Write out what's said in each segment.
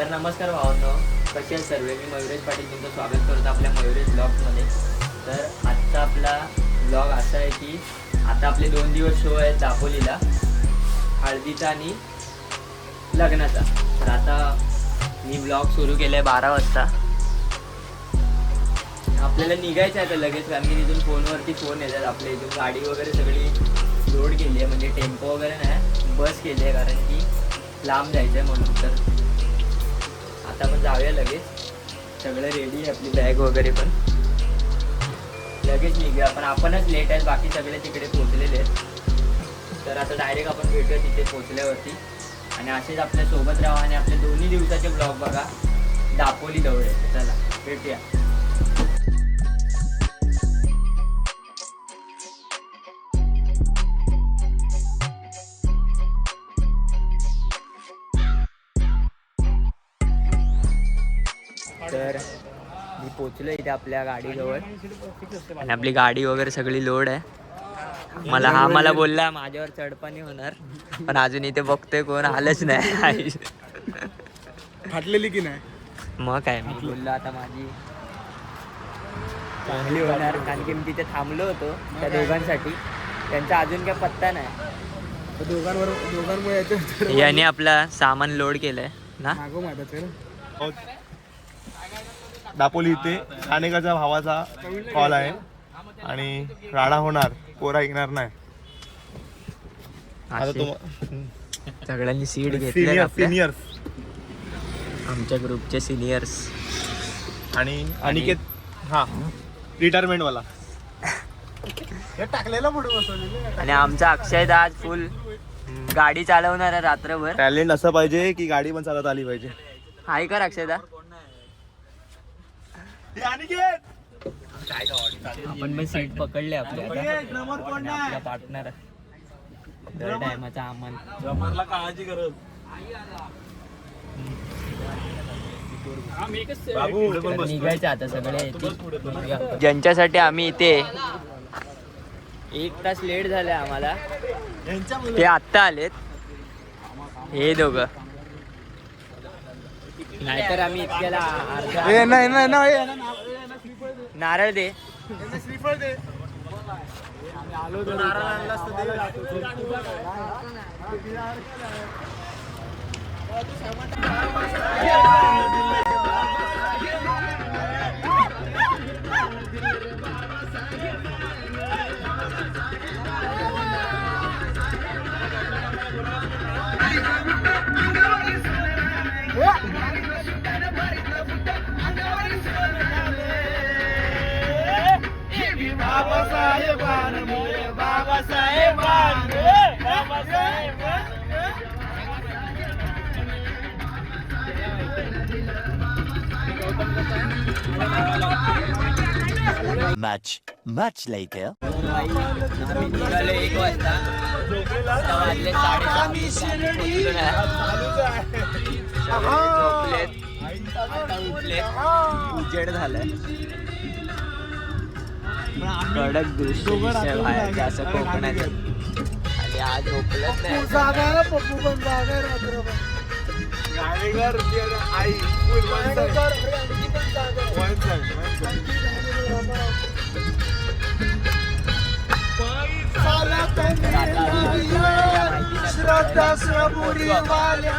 तर नमस्कार भावांनो, कसे आहेत सर्व? मी मयुरेश पाटील तुमचं स्वागत करतो आपल्या मयुरेश ब्लॉगमध्ये. तर आजचा आपला ब्लॉग असा आहे की आता आपले 2 दिवस शो आहेत दापोलीला, हळदीचा आणि लग्नाचा. तर आता मी ब्लॉग सुरू केला आहे 12 वाजता. आपल्याला निघायचं आहे तर लगेच, कारण की इथून फोनवरती फोन येतात. आपल्या इथून गाडी वगैरे सगळी लोड केली आहे, म्हणजे टेम्पो वगैरे नाही, बस केली आहे, कारण की लांब जायचं आहे म्हणून. तर आता आपण जाऊया लगेच, सगळं रेडी आहे, आपली बॅग वगैरे पण लगेच निघूया. पण आपणच लेट आहेत, बाकी सगळे तिकडे पोहोचलेले आहेत. तर आता डायरेक्ट आपण भेटूया तिथे पोहोचल्यावरती, आणि असेच आपल्या सोबत राहा आणि आपले 2 दिवसाचे ब्लॉग बघा दापोली दौरे. चला भेटूया. तर मी पोचलो इथे आपल्या गाडीजवळ, आणि आपली गाडी वगैरे सगळी लोड आहे. मला बोलला माझ्यावर चढपाणी होणार, पण अजून इथे बघतोय कोण आलंच नाही. फाटलेली की नाही? मग काय, मी बोललो आता माझी चांगली होणार, कारण की मी तिथे थांबलो होतो त्या दोघांसाठी. त्यांचा अजून काय पत्ता नाही. दोघांमुळे याने आपला सामान लोड केलंय ना. मागो दापोली इथे ठाणेकरच्या भावाचा कॉल आहे आणि राडा होणार, पोरा येणार नाही. आता सगळ्यांनी सीट घेतली, सिनियर आमच्या ग्रुपचे सिनियर्स आणि अनिकेत हा रिटायरमेंट वाला टाकलेला पुढे बसवलेलं. आणि आमचा अक्षय दा आज फुल गाडी चालवणार आहे रात्रभर. टॅलेंट असं पाहिजे की गाडी पण चालवता आली पाहिजे. हाय कर अक्षय दा. आपण पण सीट पकडले आपल्या आपला पार्टनर दर टायमाचा आमन. काळाची गरज. निघायचं आता सगळे, ज्यांच्यासाठी आम्ही इथे 1 तास लेट झालाय आम्हाला, ते आत्ता आलेत हे दोघं. नाहीतर आम्ही इतक्याला नारळ दे. श्रीफळ दे. आलो तो नारळ आणला Much later. आम्ही निघालो 1 वाजता, आता वाजले 6:30. उजेड झालाय, कडक दृश्य दिसतंय बाहेर असं कोकणात. आणि आज झोपलंच नाही. पप्पू पण जागा आई श्रद्धा सबुरी सकाळी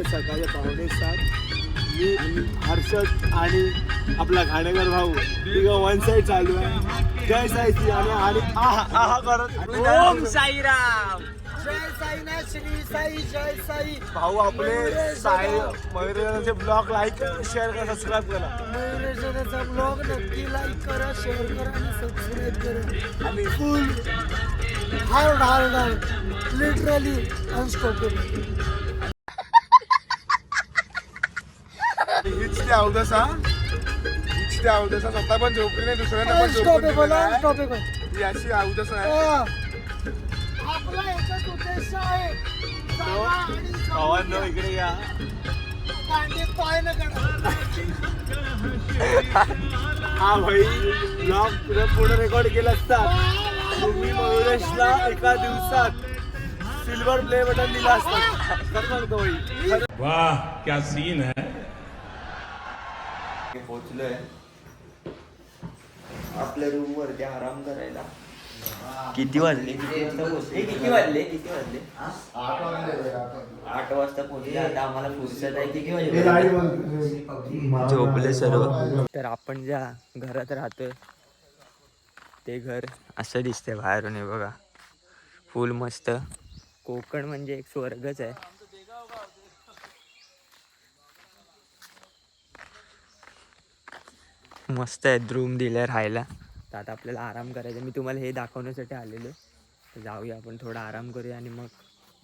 6:45 मी हर्षद आणि आपला घाणेकर भाऊ तिघं वन साईड चालू आहे. जय साईची आणि आहा करत ओम साईराम, जय साईनाथ, श्री साई, जय साई. भाऊ आपले साई मयुरेशचे ब्लॉग लाईक शेअर करा, सबस्क्राईब करा. मयुरेशचा ब्लॉग नक्की लाईक करा, शेअर करा आणि सबस्क्राईब करा. आणि फुल हार्ड लिटरली अनस्टॉपेबल. हीच ते अवदसा स्वतः पण झोपली नाही, दुसऱ्यांना पण झोपली. याची अवदसा आहे. आपला एकच उद्देश आहे, इकडे या. पाय न हा भाई ब्लॉग पुढे रेकॉर्ड केला असतात. तुम्ही मयुरेशला एका दिवसात सिल्वर प्ले बटन दिला असतं तर सांगतो भाई. वाह क्या सीन है. पोचलोय आपल्या रूम वरती आराम करायला. किती वाजले? किती वाजले 8 वाजता पोहोचले. आता आम्हाला फुर्सत आहे. किती वाजले? झोपले सर्व. तर आपण ज्या घरात राहतोय ते घर असं दिसतंय बाहेरून. हे बघा फुल मस्त. कोकण म्हणजे एक स्वर्गच आहे. मस्त आहे. रूम दिलाय राहायला. तर आता आपल्याला आराम करायचा. मी तुम्हाला हे दाखवण्यासाठी आलेलो. तर जाऊया आपण थोडा आराम करूया आणि मग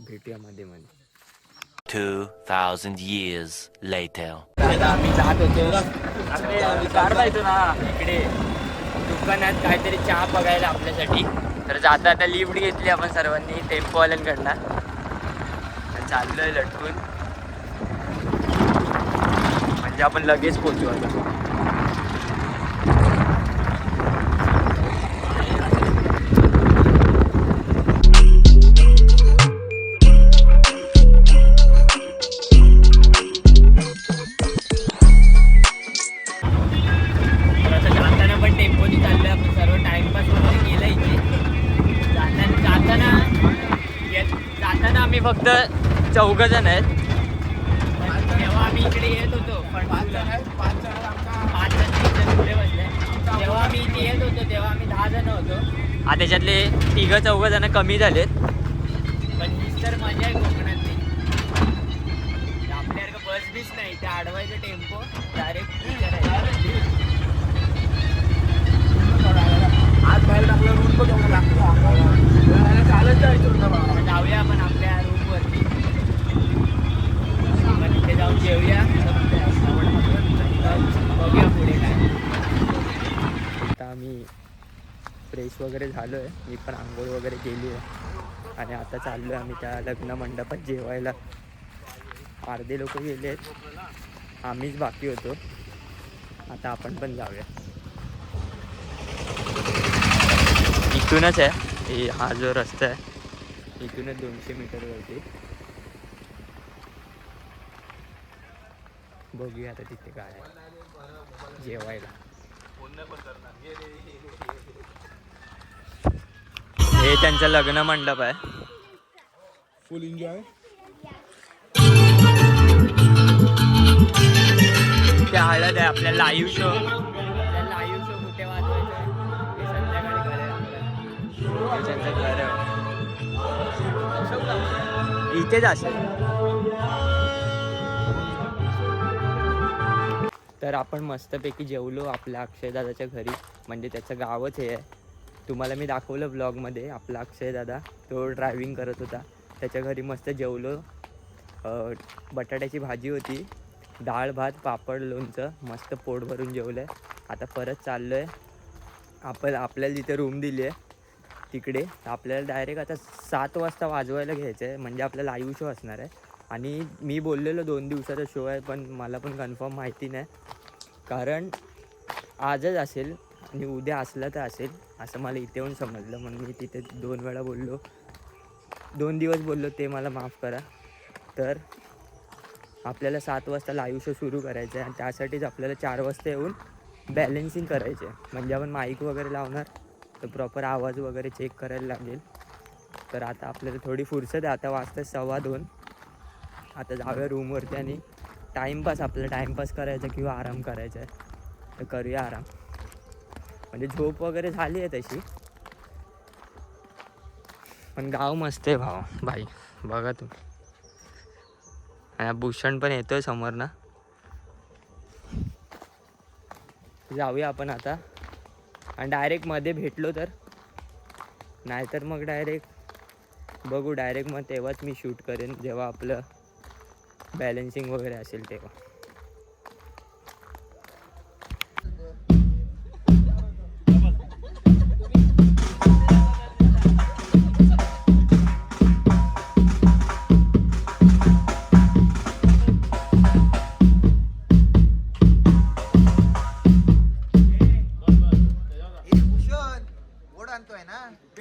भेटूया मध्ये मध्ये. 2000 years later. आता आम्ही जात होतो ना इकडे दुकानात काहीतरी चहा बघायला आपल्यासाठी. तर जाता आता लिफ्ट घेतली आपण सर्वांनी टेम्पोवाल्यांकडनं. चाललोय लटकून. म्हणजे आपण लगेच पोहोचू आता. फक्त 4 जण आहेत. जेव्हा आम्ही इकडे येत होतो जेव्हा आम्ही इथे येत होतो तेव्हा आम्ही 10 जण होतो. आता त्याच्यातले 3-4 जण कमी झालेत. पण हीच तर मजा आहे कोकणातली. आपल्यासारखं बस बीस नाही. ते अडवायचं टेम्पो डायरेक्ट आज बाहेर टाकलं रूम बघ चालत जायचं. जाऊया आपण आपल्या रूम वरती. आपण इथे जाऊन जेवूया. बघूया पुढे काय. आता आम्ही फ्रेश वगैरे झालो आहे. मी पण आंघोळ वगैरे केली आहे आणि आता चाललो आहे आम्ही त्या लग्न मंडपात जेवायला. अर्धे लोक गेले आहेत. आम्हीच बाकी होतो. आता आपण पण जाऊया. इथूनच आहे हा जो रस्ता आहे. इथूनच 200 मीटरवरती. बघूया आता तिथे काय आहे जेवायला. हे त्यांचं लग्न मंडप आहे. फुल एन्जॉय. ते हळद आहे आपल्या लाईव्ह शो. लाईव्ह शो कुठे वाजवायचं हे संध्याकाळी घर आहे. त्यांचं घर इथेच असेल. तर आपण मस्तपैकी जेवलो आपल्या अक्षयदादाच्या घरी. म्हणजे त्याचं गावच हे आहे. तुम्हाला मी दाखवलं ब्लॉगमध्ये. आपला अक्षयदादा तो ड्रायव्हिंग करत होता. त्याच्या घरी मस्त जेवलो. बटाट्याची भाजी होती. डाळ भात पापड लोणचं. मस्त पोट भरून जेवलं आहे. आता परत चाललो आहे आपण आपल्याला जिथे रूम दिली आहे तिकडे. आपल्याला डायरेक्ट आता 7 वाजता वाजवायला घ्यायचं आहे. म्हणजे आपला लाईव्ह शो असणार आहे. आणि मी बोललेलो 2 दिवसाचा शो आहे. पण मला पण कन्फर्म माहिती नाही. कारण आजच असेल आणि उद्या असला तर असेल असं मला इथे येऊन समजलं. म्हणून मी तिथे 2 वेळा बोललो. 2 दिवस बोललो ते मला माफ करा. तर आपल्याला 7 वाजता लाईव्ह शो सुरू करायचा आहे. आणि त्यासाठीच आपल्याला 4 वाजता येऊन बॅलेन्सिंग करायचे आहे. म्हणजे आपण माईक वगैरे लावणार तर प्रॉपर आवाज वगैरे चेक करायला लागेल. तर आता आपल्याला थोडी फुरसत आहे. आता वाजता 1:15. आता जाऊया रूमवरती आणि टाईमपास आपल्याला टाईमपास करायचा किंवा आराम करायचा आहे तर करूया आराम. म्हणजे झोप वगैरे झाली आहे तशी. पण गाव मस्त आहे भाई. बघा तुम्ही. आणि भूषण पण येतोय समोर ना. जाऊया आपण आता. आणि डायरेक्ट मध्ये भेटलो तर. नाहीतर मग डायरेक्ट बघू. डायरेक्ट मग तेव्हाच मी शूट करेन जेव्हा आपलं बॅलेन्सिंग वगैरे असेल तेव्हा.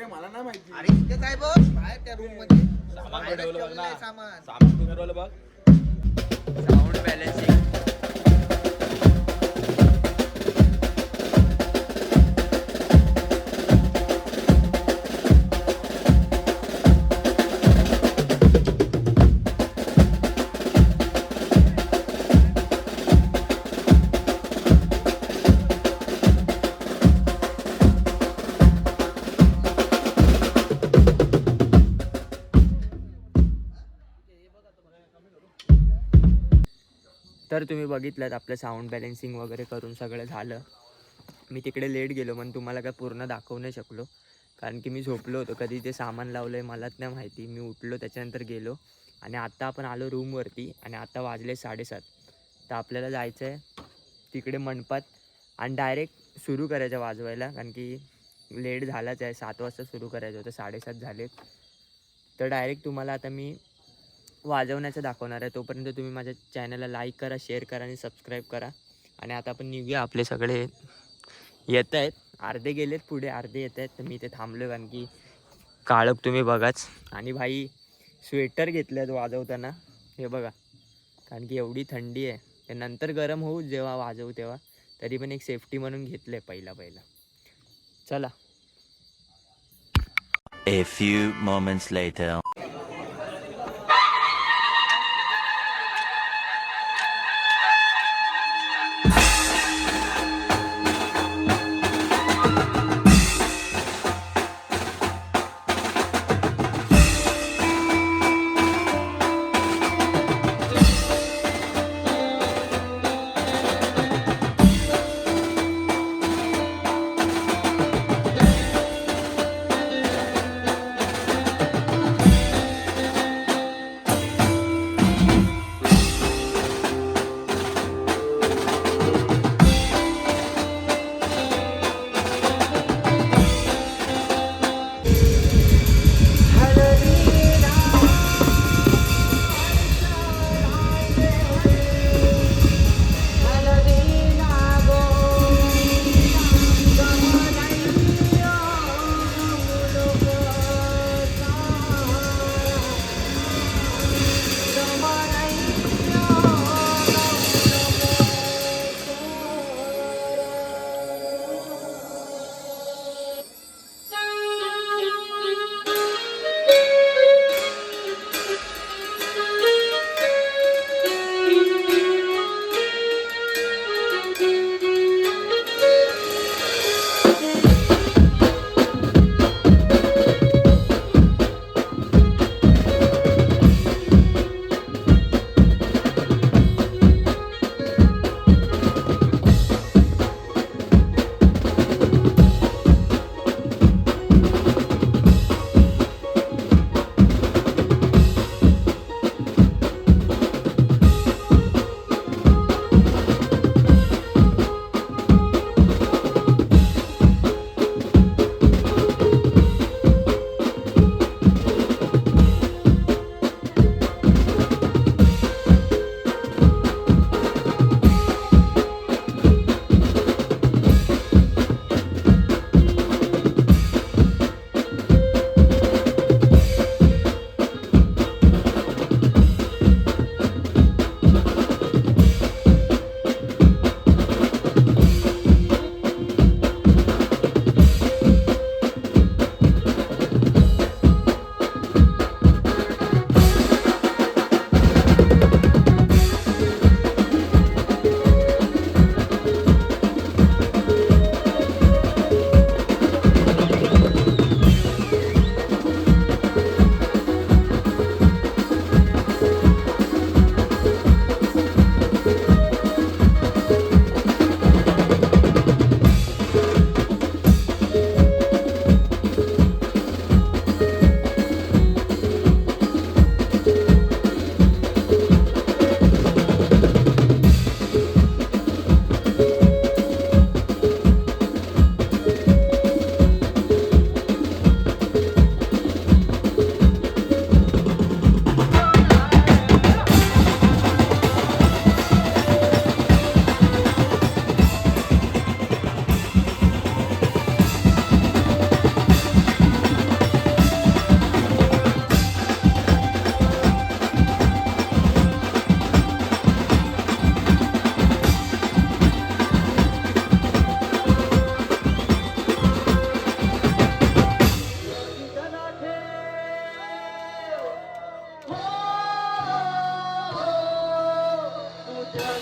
मला नाही माहिती. अरे इथे काय बघ बाहेर त्या रूम मध्ये सामान कुठे ठेवलं बघ ना. सामान सामान कुठे ठेवलं बघ. Sound balancing. तर तुम्ही बघितलं आपलं साऊंड बॅलन्सिंग वगैरे करून सगळं झालं. मी तिकडे लेट गेलो म्हणून तुम्हाला काय पूर्ण दाखवू नाही शकलो, कारण की मी झोपलो होतो. कधी ते सामान लावलं आहे मलाच नाही माहिती. मी उठलो त्याच्यानंतर गेलो आणि आत्ता आपण आलो रूमवरती आणि आता वाजले 7:30. तर आपल्याला जायचं आहे तिकडे मंडपात आणि डायरेक्ट सुरू करायचं वाजवायला, कारण की लेट झालाच आहे. 7 वाजता सुरू करायचं होतं, 7:30 झालेत. तर डायरेक्ट तुम्हाला आता मी वाजवण्याचं दाखवणार आहे. तोपर्यंत तुम्ही माझ्या चॅनलला लाईक करा, शेअर करा आणि सबस्क्राईब करा. आणि आता आपण निघूया. आपले सगळे येत आहेत, अर्धे गेलेत पुढे, अर्धे येत आहेत. तर मी इथे थांबलो कारण की काळोख तुम्ही बघाच. आणि भाई स्वेटर घेतले आहेत वाजवताना, हे बघा, कारण की एवढी थंडी आहे. ते नंतर गरम होऊ जेव्हा वाजवू तेव्हा, तरी पण एक सेफ्टी म्हणून घेतलं आहे पहिला. चला. A few moments later.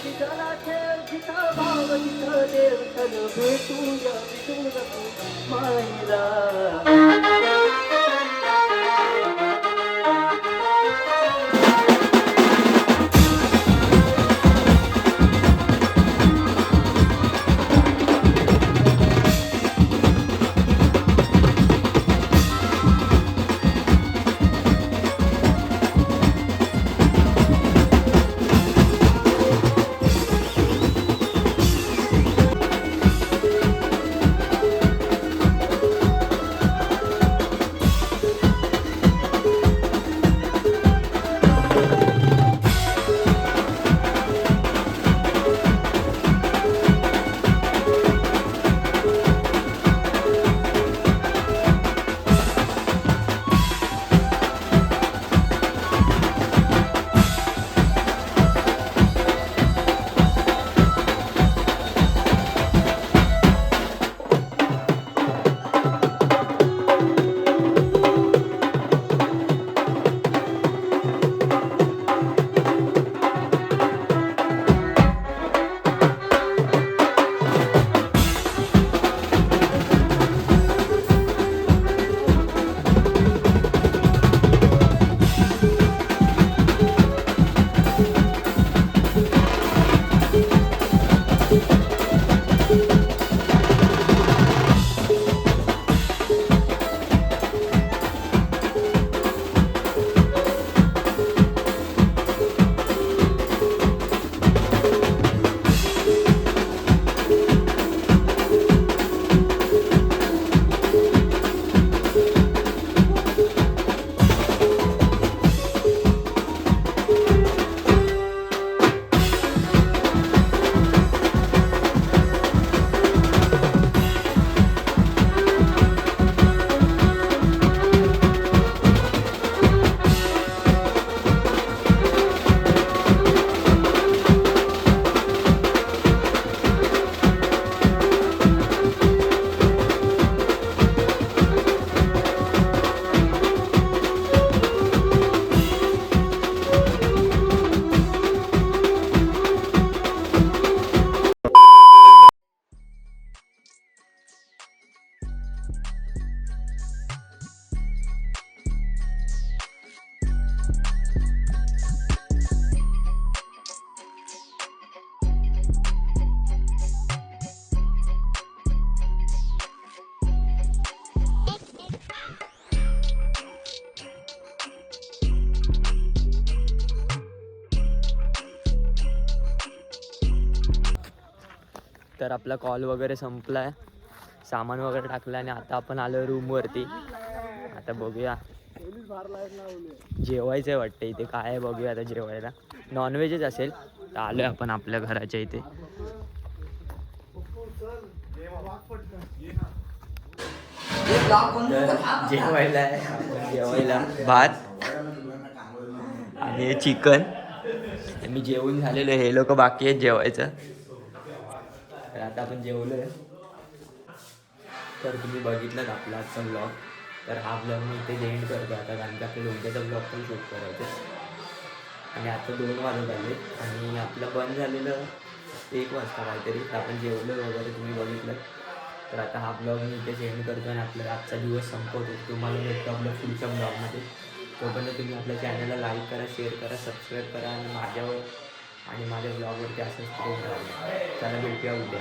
तिथला खेळ जिथं भाव तिथं देव चल भेटूया भेटू नको मायला. तर आपला कॉल वगैरे संपला आहे, सामान वगैरे टाकलं आणि आता आपण आलो रूमवरती. आता बघूया जेवायचं आहे वाटतं इथे, काय आहे बघूया आता जेवायला. नॉनव्हेजच असेल. तर आलो आहे आपण आपल्या घराच्या इथे. जेवायला आहे, जेवायला भात आणि चिकन. मी जेवून झालेलो, हे लोक बाकी आहेत जेवायचं. तर आता आपण जेवलो आहे. तर तुम्ही बघितलं आपला आजचा ब्लॉग. तर हा ब्लॉग मी इथे एंड करतो आता, कारण की आपल्या लोणच्याचा ब्लॉग पण शूट करायचं. आणि आता 2 वाजत आले आणि आपलं बंद झालेलं 1 वाजता काहीतरी. तर आपण जेवलो वगैरे तुम्ही बघितलं. तर आता हा ब्लॉग मी इथेच एंड करतो आणि आपला आजचा दिवस संपवतो. तुम्हाला भेटतो आपल्या पुढच्या ब्लॉगमध्ये. तोपर्यंत तुम्ही आपल्या चॅनलला लाईक करा, शेअर करा, सबस्क्राईब करा आणि माझ्यावर आणि माझ्या ब्लॉगवरती असंच प्रेम राहा. चला भेटूया उद्या.